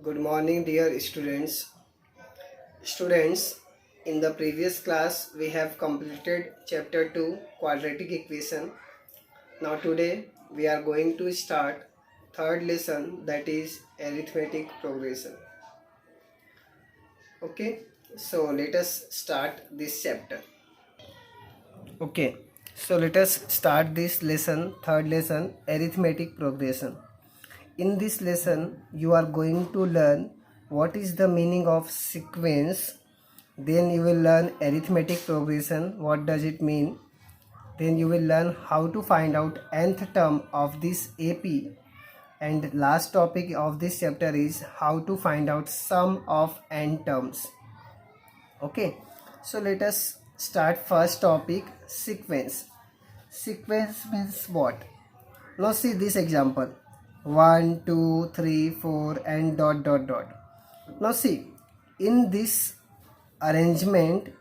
Good morning, dear students. Students, in the previous class, we have completed chapter 2 quadratic equation. Now, today, we are going to start third lesson, that is arithmetic progression. Okay, so let us start this chapter. Okay, so let us start this lesson, third lesson, arithmetic progression. In this lesson, you are going to learn what is the meaning of sequence. Then you will learn arithmetic progression, what does it mean. Then you will learn how to find out nth term of this AP. And last topic of this chapter is how to find out sum of n terms. Okay, so let us start first topic, sequence. Sequence means what? Now see this example, 1 2 3 4 and dot dot dot. Now see, in this arrangement,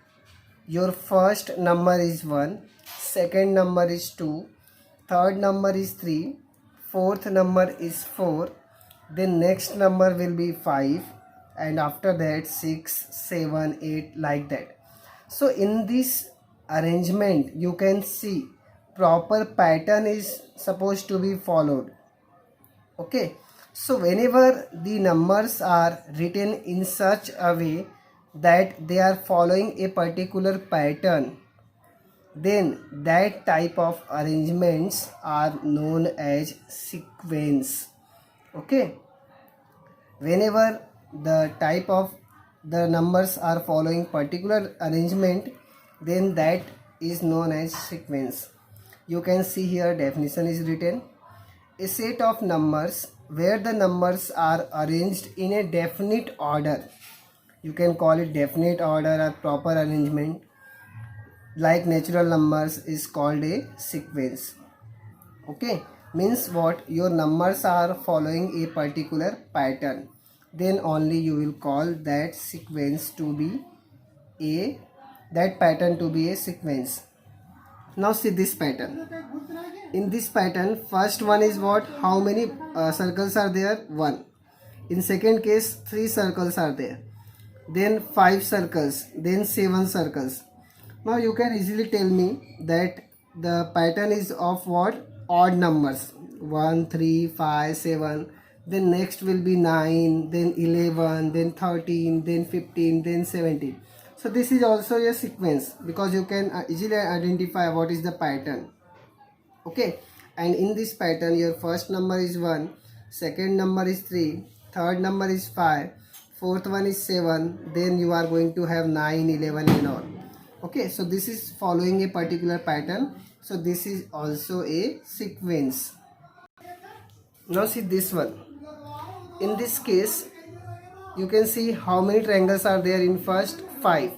your first number is 1, second number is 2, third number is 3, fourth number is 4, then next number will be 5, and after that 6 7 8, like that. So in this arrangement you can see proper pattern is supposed to be followed. Okay, so whenever the numbers are written in such a way that they are following a particular pattern, then that type of arrangements are known as sequence. Okay, whenever the type of the numbers are following particular arrangement, then that is known as sequence. You can see here definition is written, a set of numbers where the numbers are arranged in a definite order. You can call it definite order or proper arrangement, like natural numbers is called a sequence. Okay, means what? Your numbers are following a particular pattern, then only you will call that sequence to be a that pattern to be a sequence. Now see this pattern. In this pattern, first one is what? How many circles are there? 1. In second case, 3 circles are there. Then 5 circles. Then 7 circles. Now you can easily tell me that the pattern is of what? Odd numbers. 1, 3, 5, 7. Then next will be 9. Then 11. Then 13. Then 15. Then 17. So this is also a sequence because you can easily identify what is the pattern. Okay, and in this pattern your first number is 1, second number is 3, third number is 5, fourth one is 7, then you are going to have 9, 11 and all. Okay, so this is following a particular pattern, so this is also a sequence. Now see this one. In this case you can see how many triangles are there. In first 5,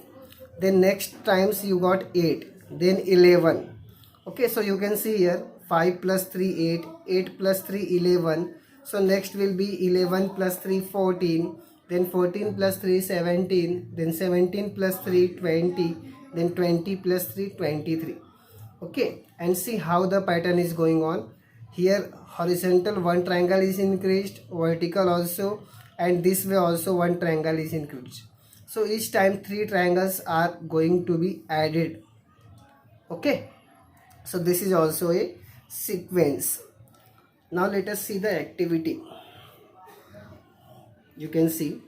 then next times you got 8, then 11. Okay, so you can see here 5 plus 3 8, 8 plus 3 11. So next will be 11 plus 3 14, then 14 plus 3 17, then 17 plus 3 20, then 20 plus 3 23. Okay, and see how the pattern is going on. Here horizontal one triangle is increased, vertical also, and this way also one triangle is increased. So each time 3 triangles are going to be added. Okay, so this is also a sequence. Now let us see the activity. You can see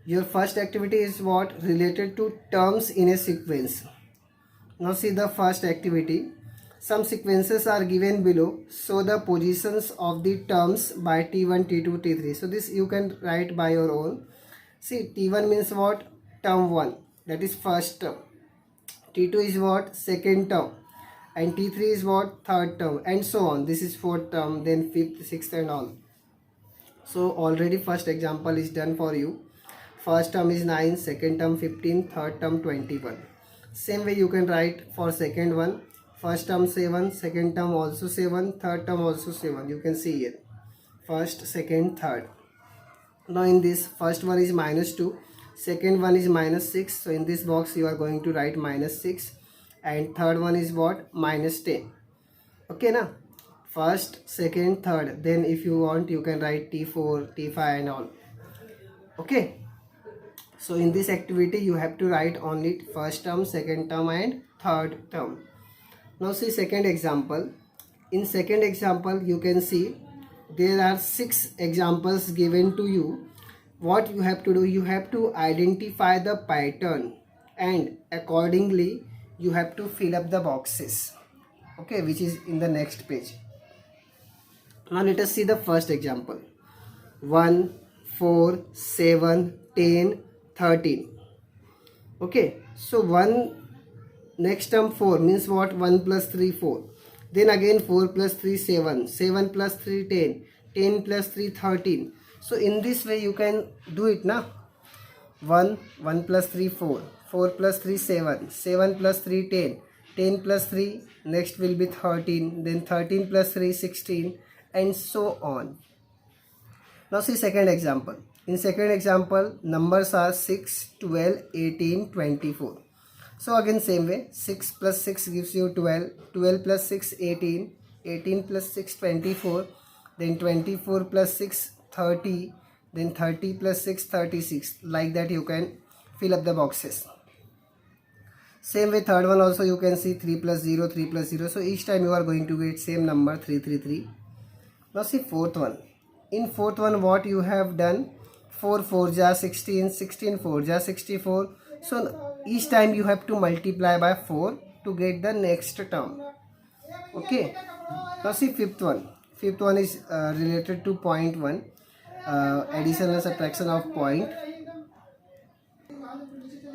your first activity is what? Related to terms in a sequence. Now see the first activity. Some sequences are given below. So the positions of the terms by T1, T2, T3. So this you can write by your own. See, T1 means what? Term 1. That is first term. T2 is what? Second term. And T3 is what? Third term. And so on. This is fourth term. Then fifth, sixth and all. So already first example is done for you. First term is 9. Second term 15. Third term 21. Same way you can write for second one. First term 7, second term also 7, third term also 7. You can see here. First, second, third. Now in this first one is minus 2, second one is minus 6. So in this box you are going to write minus 6. And third one is what? Minus 10. Okay, now first, second, third. Then if you want, you can write T4, T5 and all. Okay. So in this activity, you have to write only first term, second term and third term. Now see second example. In second example, you can see there are 6 examples given to you. What you have to do, you have to identify the pattern and accordingly you have to fill up the boxes, okay, which is in the next page. Now let us see the first example. 1, 4, 7, 10, 13. Okay, so 1 next term 4 means what? 1 plus 3 4. Then again 4 plus 3 7, 7 plus 3 10, 10 plus 3 13. So in this way you can do it now. 1 plus 3 4, 4 plus 3 7, 7 plus 3 10, 10 plus 3 next will be 13, then 13 plus 3 16 and so on. Now see second example. In second example, numbers are 6, 12, 18, 24. So again same way, 6 plus 6 gives you 12, 12 plus 6 18, 18 plus 6 24, then 24 plus 6 30, then 30 plus 6 36. Like that you can fill up the boxes. Same way third one also you can see 3 plus 0, 3 plus 0. So each time you are going to get same number 333. Now see fourth one. In fourth one what you have done, 4 4 ja 16, 16 4 ja 64. So each time you have to multiply by 4 to get the next term. Okay. Now see fifth one. Fifth one is related to point 1. Addition and subtraction of point.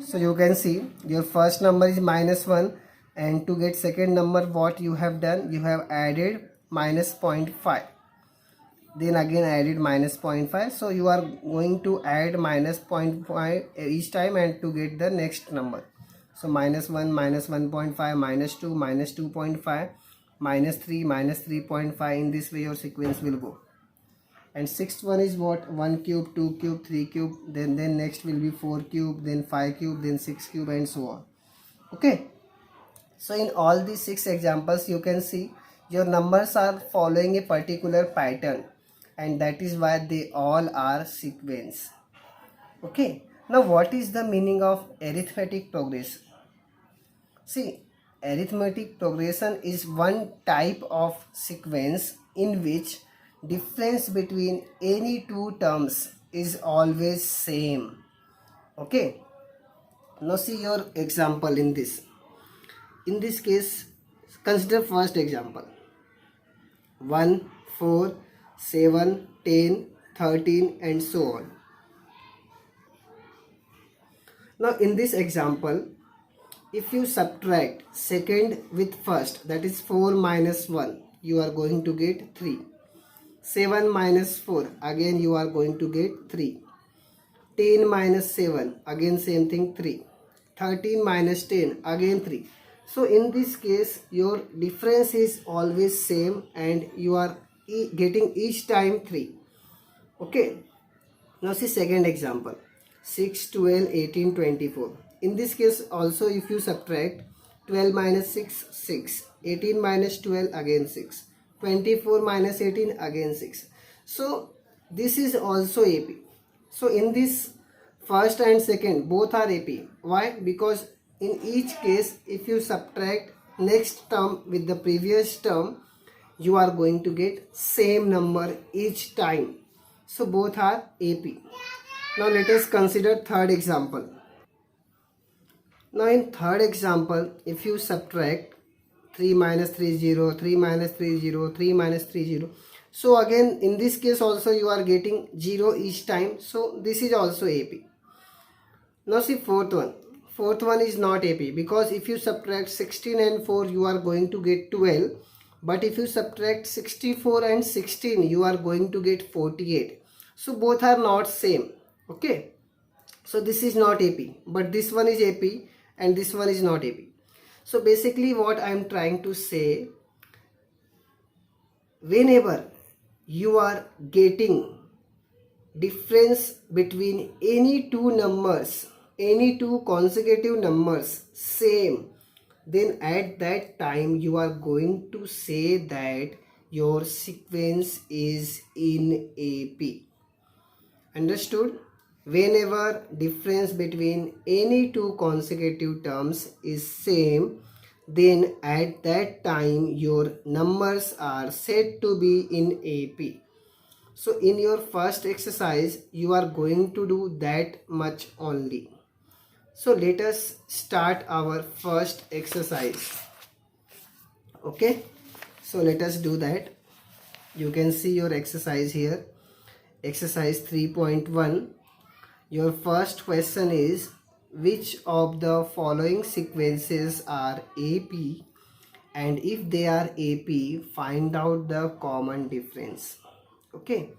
So you can see your first number is -1 and to get second number what you have done, you have added -0.5. Then again added -0.5. So you are going to add -0.5 each time and to get the next number. So -1, -1.5, -2, -2.5, -3, -3.5. In this way your sequence will go. And sixth one is what? 1 cube, 2 cube, 3 cube. Then next will be 4 cube, then 5 cube, then 6 cube and so on. Okay. So in all these 6 examples you can see your numbers are following a particular pattern. And that is why they all are sequence. Okay. Now what is the meaning of arithmetic progression? See, arithmetic progression is one type of sequence in which difference between any two terms is always same. Okay. Now see your example in this. In this case, consider first example. 1, 4, 7, 10, 13 and so on. Now in this example, if you subtract second with first, that is 4 minus 1, you are going to get 3. 7 minus 4, again you are going to get 3. 10 minus 7, again same thing 3. 13 minus 10, again 3. So in this case your difference is always same and you are getting each time 3. Okay. Now see second example. 6, 12, 18, 24. In this case also if you subtract 12 minus 6, 6. 18 minus 12, again 6. 24 minus 18, again 6. So this is also AP. So in this first and second both are AP. Why? Because in each case if you subtract next term with the previous term, you are going to get same number each time. So both are AP. Now let us consider third example. Now in third example, if you subtract 3 minus 3 0, 3 minus 3 0, 3 minus 3 0. So again in this case also you are getting 0 each time. So this is also AP. Now see fourth one. Fourth one is not AP because if you subtract 16 and 4 you are going to get 12. But if you subtract 64 and 16 you are going to get 48. So both are not same. Okay. So this is not AP. But this one is AP and this one is not AP. So basically what I am trying to say, whenever you are getting difference between any two numbers, any two consecutive numbers same, then at that time you are going to say that your sequence is in AP. Understood? Whenever difference between any two consecutive terms is same, then at that time your numbers are said to be in AP. So in your first exercise, you are going to do that much only. So let us start our first exercise. Okay, so let us do that. You can see your exercise here. Exercise 3.1. Your first question is, which of the following sequences are AP, and if they are AP, find out the common difference. Okay,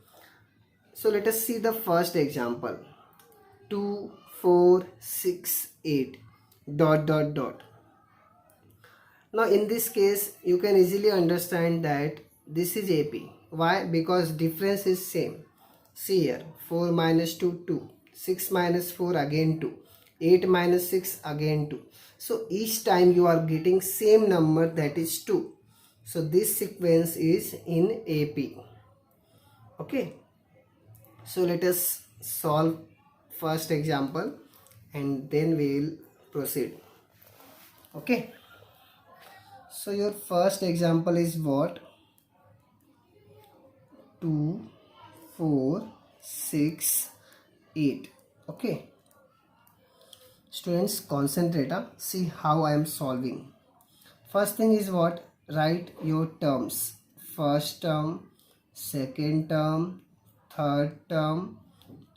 so let us see the first example. 2 4 6 8 dot dot dot. Now in this case you can easily understand that this is AP. Why? Because difference is same. See here, 4 minus 2 2, 6 minus 4 again 2, 8 minus 6 again 2. So each time you are getting same number, that is 2. So this sequence is in AP. Okay, so let us solve first example and then we will proceed. Okay, so your first example is what? 2 4 6 8. Okay, students, concentrate. See how I am solving. First thing is what? Write your terms. First term, second term, third term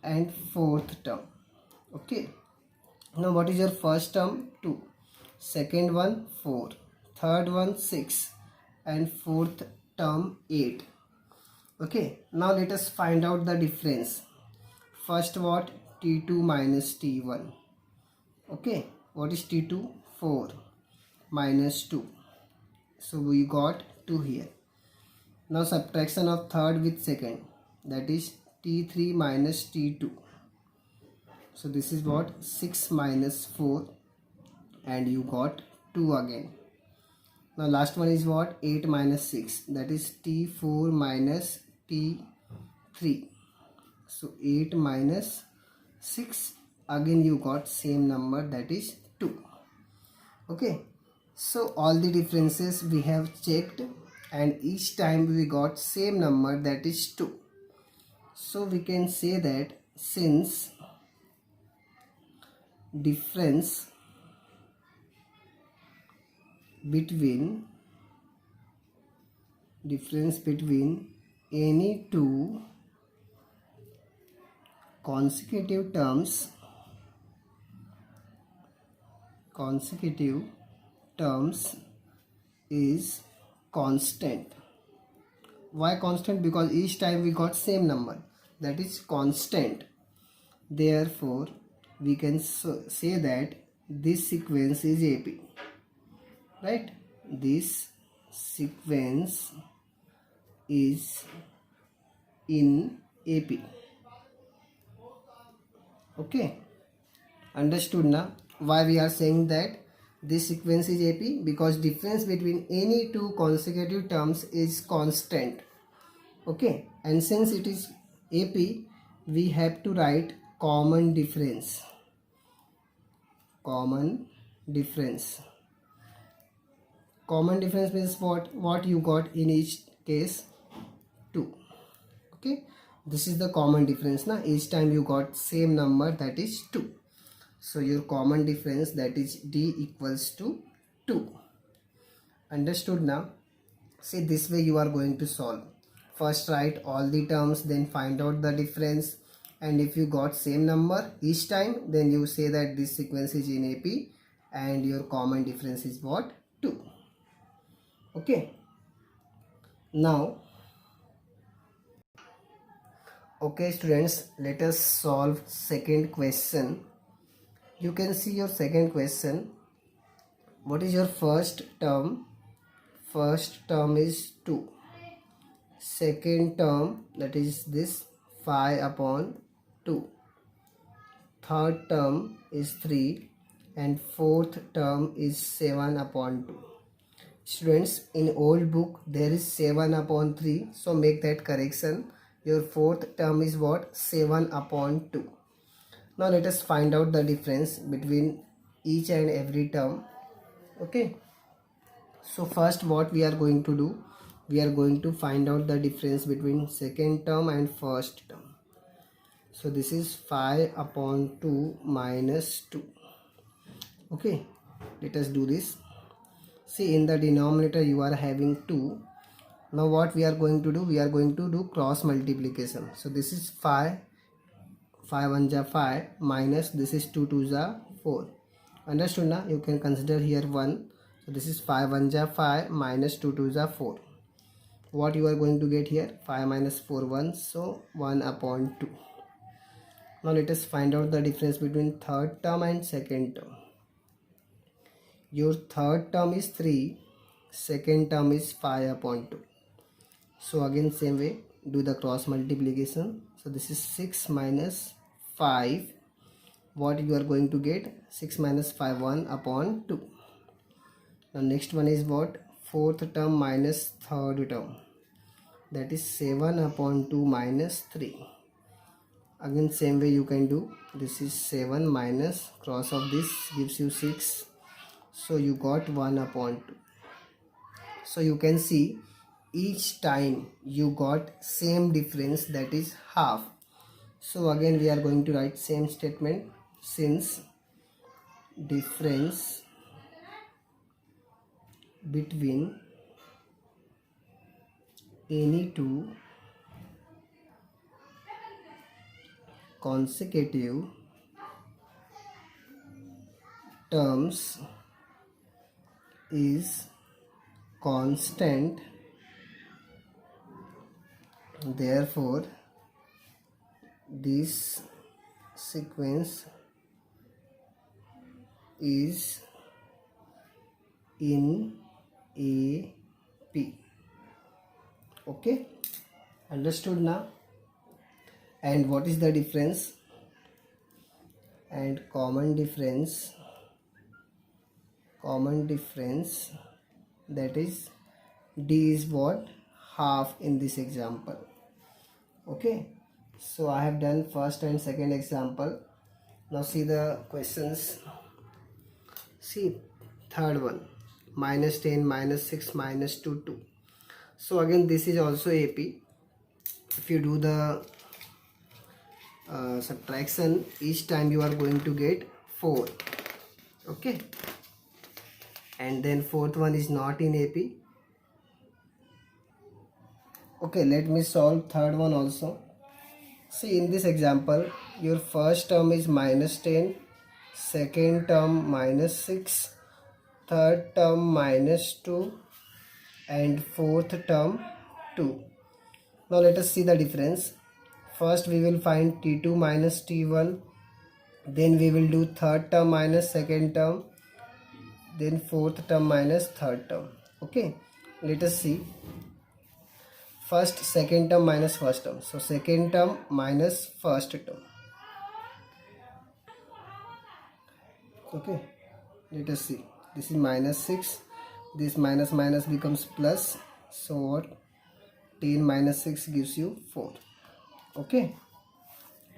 and fourth term. Okay, now what is your first term? 2, second one 4, third one 6 and fourth term 8. Okay, now let us find out the difference. First what? T2 minus T1. Okay, what is T2? 4 minus 2. So we got 2 here. Now subtraction of third with second, that is T3 minus T2. So this is what? 6 minus 4 and you got 2 again. Now last one is what? 8 minus 6, that is T4 minus T3. So 8 minus 6, again you got same number, that is 2. Okay, so all the differences we have checked and each time we got same number, that is 2. So we can say that since difference between any two consecutive terms is constant. Why constant? Because each time we got same number, that is constant. Therefore we can say that this sequence is AP, right? This sequence is in AP. Okay, understood now why we are saying that this sequence is AP? Because difference between any two consecutive terms is constant. Okay, and since it is AP, we have to write common difference. Common difference means what you got in each case? 2. Okay, this is the common difference. Now each time you got same number, that is 2. So your common difference, that is D equals to 2. Understood now? See, this way you are going to solve. First write all the terms, then find out the difference, and if you got same number each time, then you say that this sequence is in AP and your common difference is what? 2. Okay, now okay students, let us solve second question. You can see your second question. What is your first term? First term is 2. Second term, that is this 5 upon 2. Third term is 3 and fourth term is 7 upon 2. Students, in old book there is 7 upon 3, so make that correction. Your fourth term is what? 7 upon 2. Now let us find out the difference between each and every term. Okay, so first what we are going to do, we are going to find out the difference between second term and first term. So this is 5 upon 2 minus 2. Okay, let us do this. See, in the denominator you are having 2. Now what we are going to do, we are going to do cross multiplication. So this is 5, 5 1 ja 5, minus this is 2 2 ja 4. Understood now? You can consider here 1. So this is 5 1 ja 5 minus 2 2 ja 4. What you are going to get here? 5 minus 4 1, so 1 upon 2. Now let us find out the difference between third term and second term. Your third term is 3, second term is 5 upon 2. So again same way, do the cross multiplication. So this is 6 minus 5. What you are going to get? 6 minus 5, 1 upon 2. Now next one is what? Fourth term minus third term. That is 7 upon 2 minus 3. Again same way you can do. This is 7 minus cross of this gives you 6. So you got 1 upon 2. So you can see each time you got same difference, that is half. So again we are going to write same statement. Since difference between any two consecutive terms is constant, therefore this sequence is in AP. Okay, understood now? And what is the difference? And common difference, that is D is what? Half in this example. Okay, so I have done first and second example. Now see the questions. See third one, minus 10 minus 6 minus 2 2. So again this is also AP. If you do the subtraction, each time you are going to get 4. Okay, and then fourth one is not in AP. Okay, let me solve third one also. See, in this example, your first term is minus 10, second term minus 6, third term minus 2, and fourth term 2. Now let us see the difference. First we will find T2 minus T1, then we will do third term minus second term, then fourth term minus third term. Okay, let us see. First second term minus first term. So second term minus first term. Okay, let us see. This is minus 6. This minus minus becomes plus. So what? 10 minus 6 gives you 4. Okay,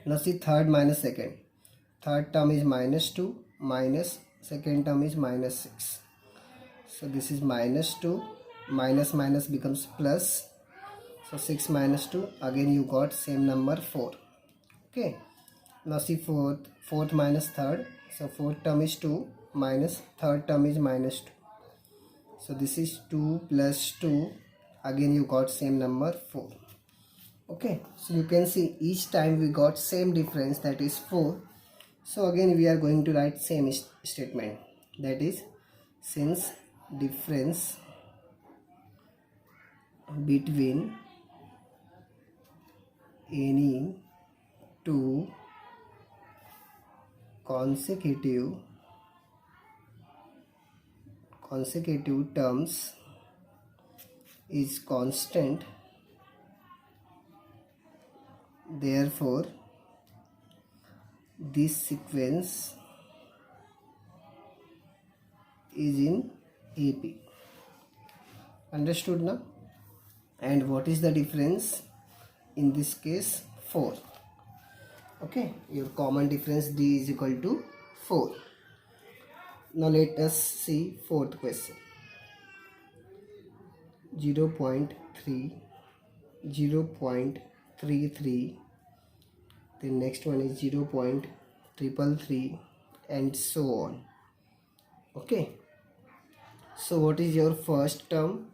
now see third minus second. Third term is minus 2 minus second term is minus 6. So this is minus 2, minus minus becomes plus. So 6 minus 2, again you got same number 4. Okay, now see fourth minus third. So fourth term is 2 minus third term is minus 2. So this is 2 plus 2, again you got same number 4. Okay, so you can see each time we got same difference, that is 4. So again we are going to write same statement, that is since difference between any two consecutive terms is constant, therefore this sequence is in AP. Understood now? And what is the difference? In this case 4. Okay, your common difference d is equal to 4. Now let us see fourth question. 0.3, 0.33, the next one is 0.333 and so on. Okay, so what is your first term?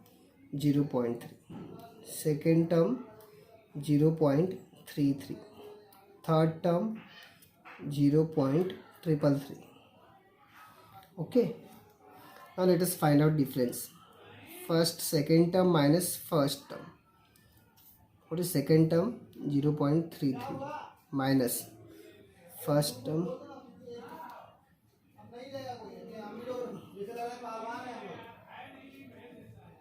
0.3, second term 0.33, third term 0.333. Okay, now let us find out difference. First second term minus first term. What is second term? 0.33 minus first term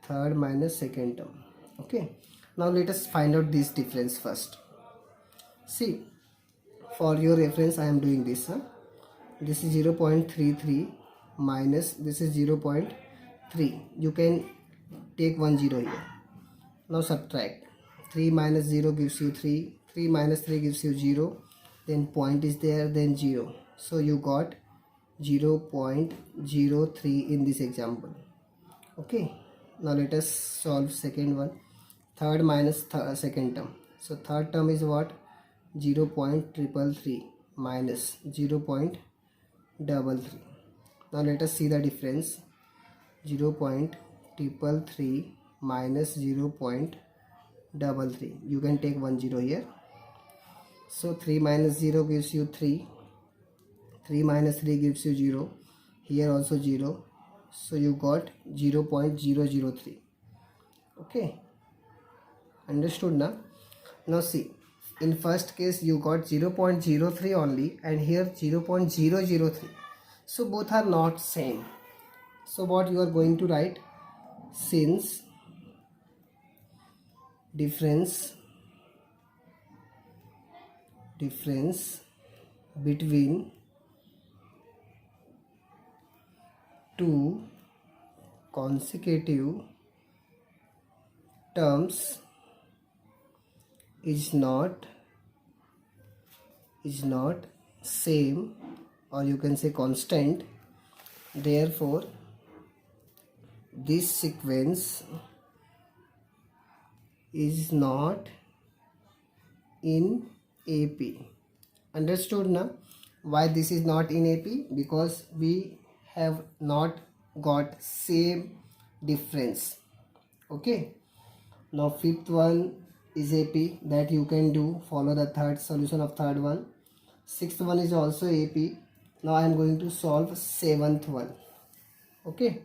third minus second term. Okay, now let us find out this difference first. See, for your reference I am doing this. This is 0.33 minus this is 0.3. You can take 1 0 here. Now subtract. 3 minus 0 gives you 3. 3 minus 3 gives you 0. Then point is there, then 0. So you got 0.03 in this example. Okay, now let us solve second one. Third minus second term. So third term is what? 0.333 minus 0.33. Now let us see the difference. 0.333 minus 0.33. You can take 1 0 here. So 3 minus 0 gives you 3. 3 minus 3 gives you 0. Here also 0. So you got 0.003. Okay, understood now? Now see, in first case you got 0.03 only and here 0.003. So both are not same. So what you are going to write? Since difference between two consecutive terms is not same, or you can say constant. Therefore this sequence is not in AP. Understood now? Why this is not in AP? Because we have not got same difference. Okay, now fifth one is AP, that you can do. Follow the third solution of third one. Sixth one is also AP. Now I am going to solve seventh one. Okay,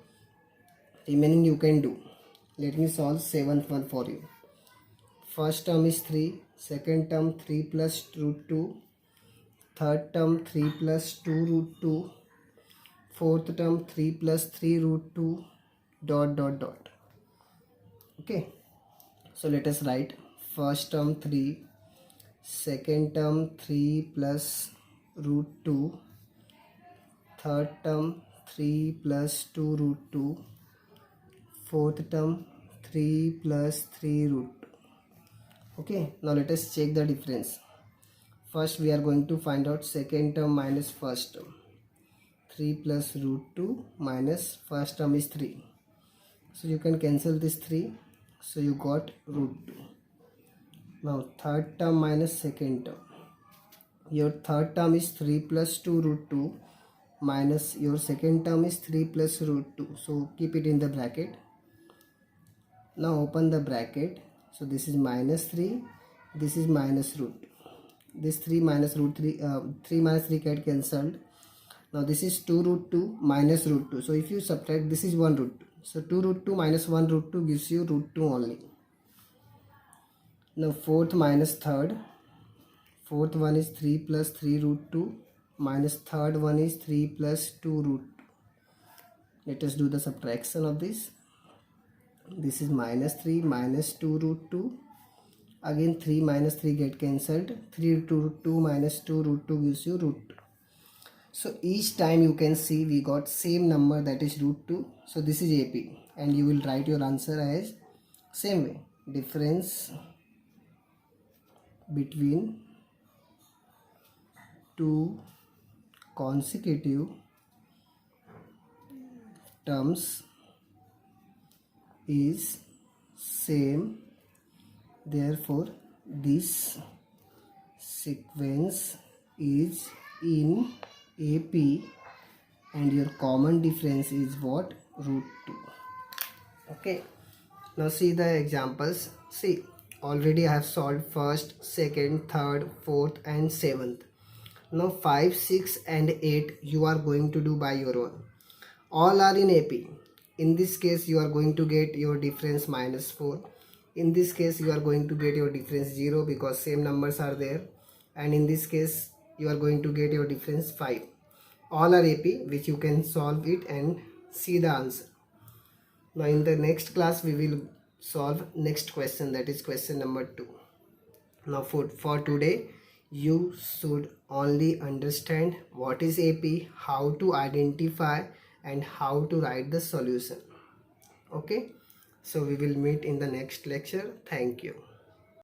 remaining you can do. Let me solve seventh one for you. First term is 3, second term 3 plus root 2, third term 3 plus 2 root 2, fourth term 3 plus 3 root 2 dot dot dot. Okay, so let us write. First term 3, second term 3 plus root 2, third term 3 plus 2 root 2, fourth term 3 plus 3 root 2. Okay, now let us check the difference. First we are going to find out second term minus first term. 3 plus root 2 minus first term is 3. So you can cancel this 3. So you got root 2. Now third term minus second term. Your third term is 3 plus 2 root 2 minus your second term is 3 plus root 2. So keep it in the bracket. Now open the bracket. So this is minus 3. This is minus root 2. This 3 minus root 3. 3 minus 3 get cancelled. Now this is 2 root 2 minus root 2. So if you subtract, this is 1 root 2. So 2 root 2 minus 1 root 2 gives you root 2 only. Now fourth minus third. Fourth one is 3 plus 3 root 2 minus third one is 3 plus 2 root 2. Let us do the subtraction of this. This is minus 3 minus 2 root 2. Again 3 minus 3 get cancelled. 3 root 2 minus 2 root 2 gives you root 2. So each time you can see we got same number, that is root 2. So this is AP, and you will write your answer as same way. Difference between two consecutive terms is same, therefore this sequence is in AP, and your common difference is what? Root 2. Okay, now see the examples. See, already I have solved first, second, third, fourth and seventh. Now 5, 6 and 8 you are going to do by your own. All are in AP. In this case you are going to get your difference -4. In this case you are going to get your difference 0 because same numbers are there. And in this case you are going to get your difference 5. All are AP, which you can solve it and see the answer. Now in the next class we will solve next question, that is question number 2. Now for today you should only understand what is AP, how to identify and how to write the solution. Okay, so we will meet in the next lecture. Thank you.